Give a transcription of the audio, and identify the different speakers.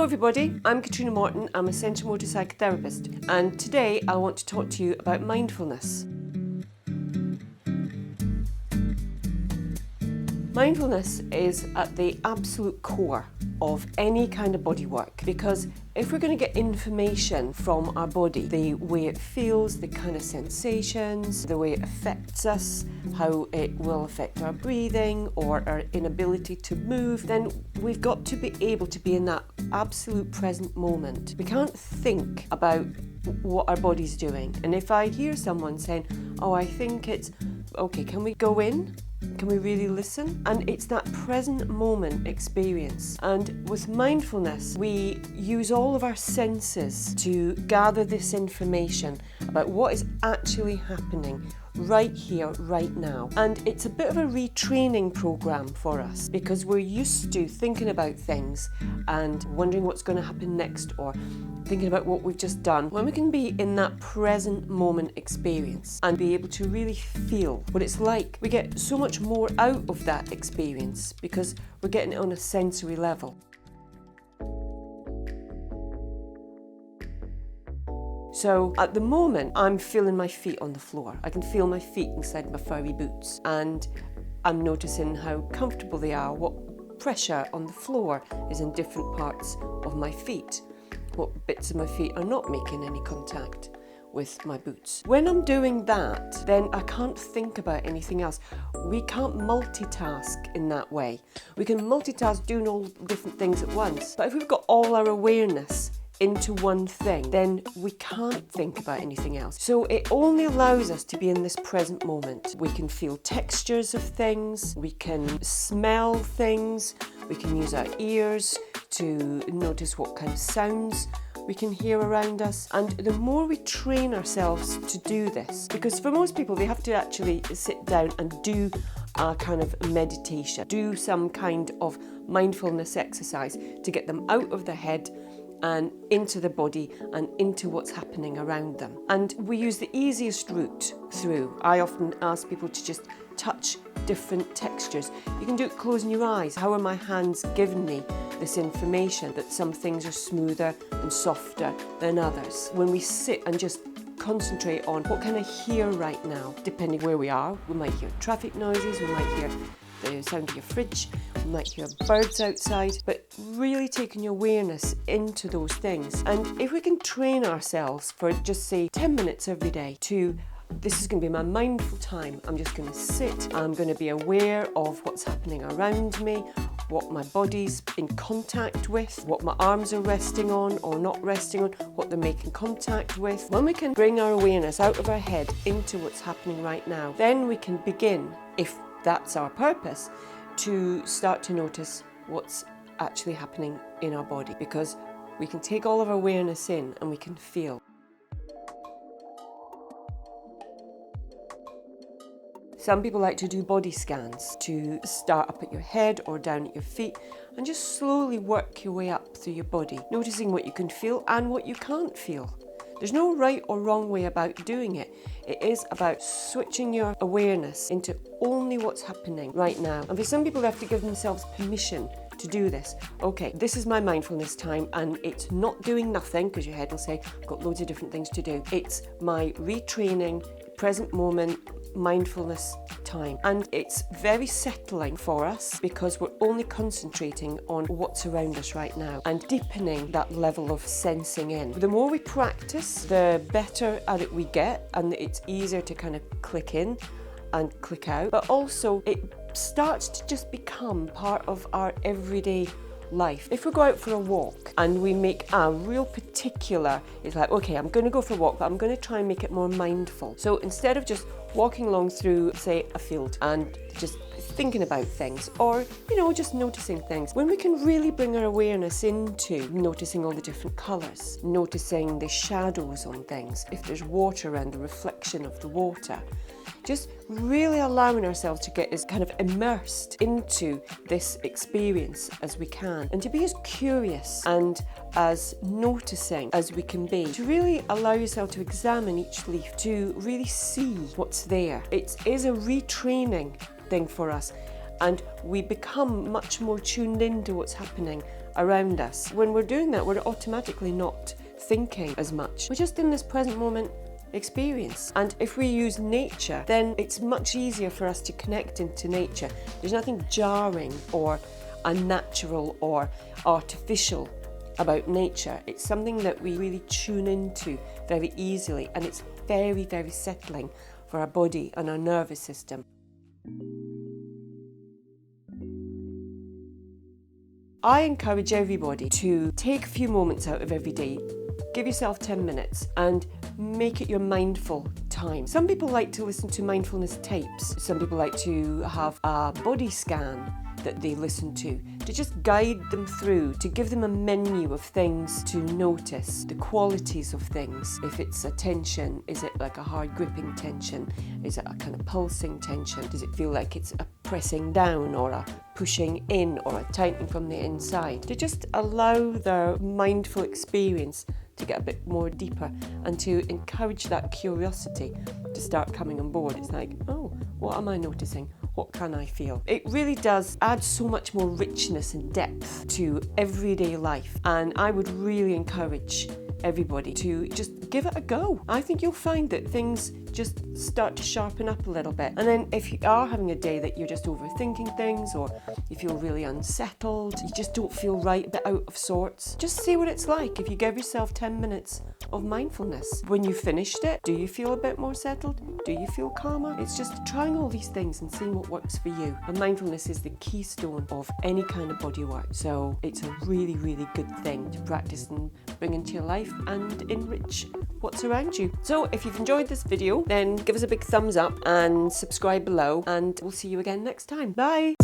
Speaker 1: Hello everybody, I'm Catriona Morten, I'm a sensory motor psychotherapist, and today I want to talk to you about mindfulness. Mindfulness is at the absolute core of any kind of body work, because if we're going to get information from our body, the way it feels, the kind of sensations, the way it affects us, how it will affect our breathing or our inability to move, then we've got to be able to be in that absolute present moment. We can't think about what our body's doing. And if I hear someone saying, oh, I think it's, okay, can we go in? Can we really listen? And it's that present moment experience. And with mindfulness, we use all of our senses to gather this information about what is actually happening right here, right now. And it's a bit of a retraining program for us, because we're used to thinking about things and wondering what's going to happen next, or thinking about what we've just done. When we can be in that present moment experience and be able to really feel what it's like, we get so much more out of that experience because we're getting it on a sensory level. So at the moment, I'm feeling my feet on the floor. I can feel my feet inside my furry boots, and I'm noticing how comfortable they are, what pressure on the floor is in different parts of my feet, what bits of my feet are not making any contact with my boots. When I'm doing that, then I can't think about anything else. We can't multitask in that way. We can multitask doing all different things at once, but if we've got all our awareness into one thing, then we can't think about anything else. So it only allows us to be in this present moment. We can feel textures of things, we can smell things, we can use our ears to notice what kind of sounds we can hear around us. And the more we train ourselves to do this, because for most people they have to actually sit down and do a kind of meditation, do some kind of mindfulness exercise to get them out of their head and into the body and into what's happening around them. And we use the easiest route through. I often ask people to just touch different textures. You can do it closing your eyes. How are my hands giving me this information that some things are smoother and softer than others? When we sit and just concentrate on what can I hear right now, depending where we are, we might hear traffic noises, we might hear the sound of your fridge, we might hear birds outside, but really taking your awareness into those things. And if we can train ourselves for just say 10 minutes every day to, this is going to be my mindful time, I'm just going to sit, I'm going to be aware of what's happening around me, what my body's in contact with, what my arms are resting on or not resting on, what they're making contact with. When we can bring our awareness out of our head into what's happening right now, then we can begin, if that's our purpose, to start to notice what's actually happening in our body, because we can take all of our awareness in and we can feel. Some people like to do body scans, to start up at your head or down at your feet and just slowly work your way up through your body, noticing what you can feel and what you can't feel. There's no right or wrong way about doing it. It is about switching your awareness into only what's happening right now. And for some people, they have to give themselves permission to do this. Okay, this is my mindfulness time, and it's not doing nothing, because your head will say, I've got loads of different things to do. It's my retraining, present moment, mindfulness time. And it's very settling for us because we're only concentrating on what's around us right now and deepening that level of sensing in. The more we practice, the better at it we get, and it's easier to kind of click in and click out. But also it starts to just become part of our everyday life. If we go out for a walk and we make a real particular, it's like, okay, I'm going to go for a walk, but I'm going to try and make it more mindful. So instead of just walking along through, say, a field and just thinking about things, or, just noticing things, when we can really bring our awareness into noticing all the different colours, noticing the shadows on things, if there's water around, the reflection of the water, just really allowing ourselves to get as kind of immersed into this experience as we can, and to be as curious and as noticing as we can be, to really allow yourself to examine each leaf, to really see what's there. It is a retraining thing for us. and we become much more tuned into what's happening around us. When we're doing that, we're automatically not thinking as much. We're just in this present moment experience. And if we use nature, then it's much easier for us to connect into nature. There's nothing jarring or unnatural or artificial about nature. It's something that we really tune into very easily, and it's very, very settling for our body and our nervous system. I encourage everybody to take a few moments out of every day. Give yourself 10 minutes and make it your mindful time. Some people like to listen to mindfulness tapes. Some people like to have a body scan that they listen to just guide them through, to give them a menu of things to notice, the qualities of things. If it's a tension, is it like a hard gripping tension? Is it a kind of pulsing tension? Does it feel like it's a pressing down or a pushing in or a tightening from the inside? To just allow their mindful experience to get a bit more deeper and to encourage that curiosity to start coming on board. It's like, oh, what am I noticing? What can I feel? It really does add so much more richness and depth to everyday life, and I would really encourage everybody to just give it a go. I think you'll find that things just start to sharpen up a little bit. And then if you are having a day that you're just overthinking things, or you feel really unsettled, you just don't feel right, a bit out of sorts, just see what it's like if you give yourself 10 minutes of mindfulness. When you finished it, do you feel a bit more settled? Do you feel calmer? It's just trying all these things and seeing what works for you. And mindfulness is the keystone of any kind of body work. So it's a really, really good thing to practice and bring into your life and enrich what's around you. So if you've enjoyed this video, then give us a big thumbs up and subscribe below, and we'll see you again next time. Bye!